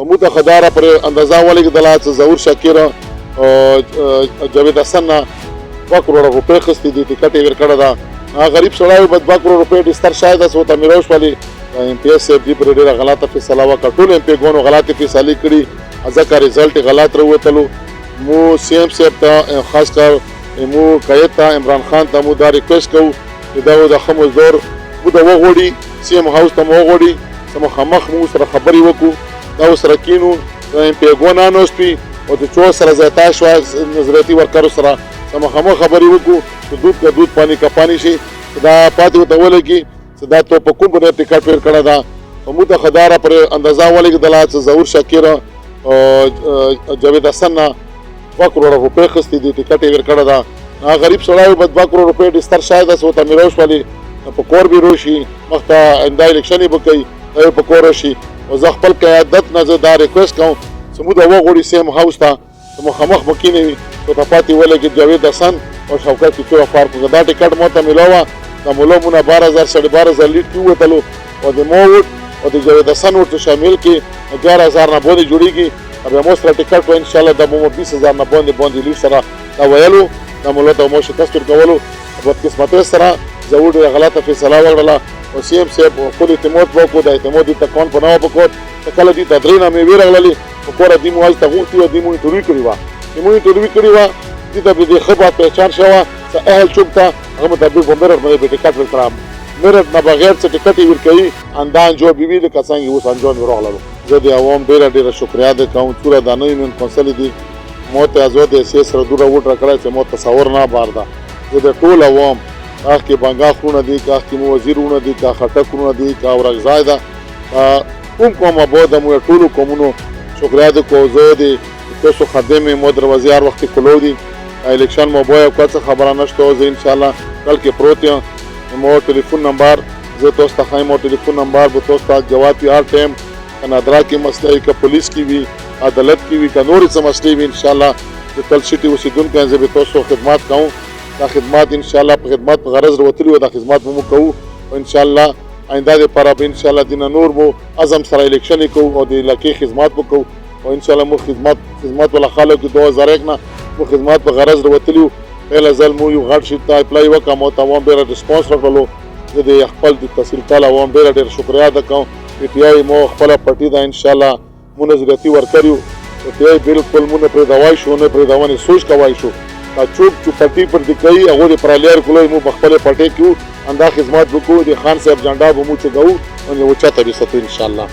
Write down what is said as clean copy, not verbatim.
مو ته خداره پر اندازه ولګېدله چې ظهور شاکر جاوید حسن نه 2 کروڑه روپۍ اخیستې دي ټکټ یې ورکړی ده. هغه غریب سړی و به 2 کروڑ روپۍ ډیستر شاید هسې ورته میراو شولې. ایم پي ایس صاحب دي پرې ډېره غلطه فیصله وکړه. ټولو ایم پي ګانو غلطې فیصلې کړي ځکه رزلټ یې غلط راووتلو. مو سی ایم صاحب ته خاص کر مو قید ته عمران خان ته مو دا ریکویسټ کوو چې دا د ښه مزدور مو د وغوړي سی ایم هاوس ته مو وغوړي چې مخامخ مو سره خبرې وکړو. دا ورسره کینو ایم پي ګان ناست وي او د چو سره ځایتا شوه نظریاتي ورکرو سره چې مخامخ خبرې وکړو چې دود که دود پانی که پانی شي دا پاتې ورته ولګي چې دا تو په کوم بنیاد ټکټ ور کړی ده. مو ته خداره پر اندازه ولګېدله چې ظهور شاکر جاوید حسن نه 2 کروڑه روپۍ اخیستې دي ټکټ یې ورکړی ده. هغه غریب سړی و به 2 کروڑ روپۍ ډیستر شاید هسې ورته میراو شولې. په کور به روشي مخ ته آینده الیکشن یې به کوي دا یې په کور راشي. او زه خپل قیادت نه زه دا ریکویسټ کوم چې موږ د وغوړي سی ایم هاوس ته چې مخامخ به کښېنوي چې ته پاتې ولګي جاوید حسن او شوکت چچو فارق وکړه. دا ټکټ مو ته میلاوه د مولا مونه 12,000 12,000 لیډ کې ووتلو او د مو ووټ او د جاوید حسن ورته شامل کې 11,000 نه باندې جوړېږي. بیا مو سره ټکټ و انشاءالله د مو 20,000 نه باندې لیډ سره دا ویلو د مولا ته مو شکست ورکولو. بدقسمتۍ سره ظهور ډېره غلطه فیصله وکړله او سی ایم صاحب خپل اعتماد وکړو. د اعتماد دې ته کون په نه وکړ چې کله دې ته 3 نامې وراغللې په کوره دې مو هلته غوښتي وه دې مو انټرویو کړې وه دې ته به دې ښه بات پهچان شوه چې اهل چوک ته هغه مطابق به میرټ باندې به ټکټ ورکړه. میرټ نه بغیر څه ټکټ یې ورکوي انده انجام به وي لکه څنګه اوس انجام یې راغللو. زه د عوام ډېره شکریه ادا کوم څومره دا نوی یونین کونسل دي مو ته ازو د حیثیت سره دومره ووټ راکړی چې مو تصور نه بار ده. زه د ټول عوام کاغ کې بنګا خرونه دي کاغ کې مو وزیرونه دي کاغ خټک خرونه دي کاغ ورکزای ده کوم کوم آباد مو ټولو قومونو شکریه ادا کوم. زه د تاسو خادم مو دروازې هر وخت کلو دي الیکشن مو باید کوڅه خبره نشته. زه انشاءالله کل کې پروت یم. مو ټلیفون نمبر زه تاسو ته ښایم. مو ټلیفون نمبر به تاسو ته جواب وي هر ټایم که نادرا کې مسله وي که پولیس کې وي عدالت کې وي که نورې څه مسلې وي انشاءالله د تل سټي اوسېدونکی یم. زه به تاسو خدمات کوم. دا خدمات انشاءالله په خدمات په غرض راوتلي وو دا خدمات به مو کوو او انشاءالله آینده دپاره به انشاءالله دینه نور مو عزم سره الیکشن یې کوو او د علاقې خدمات به کوو او انشاءالله مو خدمات والا خلکو 2001 نه مو خدمات په غرض راوتلي وو. پهله ځل مو یو غټ شي ته اپلای وکړه مو ته عوام ډېره ریسپانس راکړلو. زه د خپل د تحصیل کال عوام ډېره شکریه ادا کوم. پی ټي آی مو خپله پټي ده انشاءالله مو نظریاتي ورکر یو. پی ټي آی بلکل مو نه پرېږدوای شو نه پرېږدونې سوچ کوای شو دا څوک چې پټي پر دې کوي هغو د پرالیر کولو مو په خپلې پټۍ کې وو اندا خدمات وکړو. د خان صاحب جنډا به مو چګوو او اوچته به ساتو انشاءالله.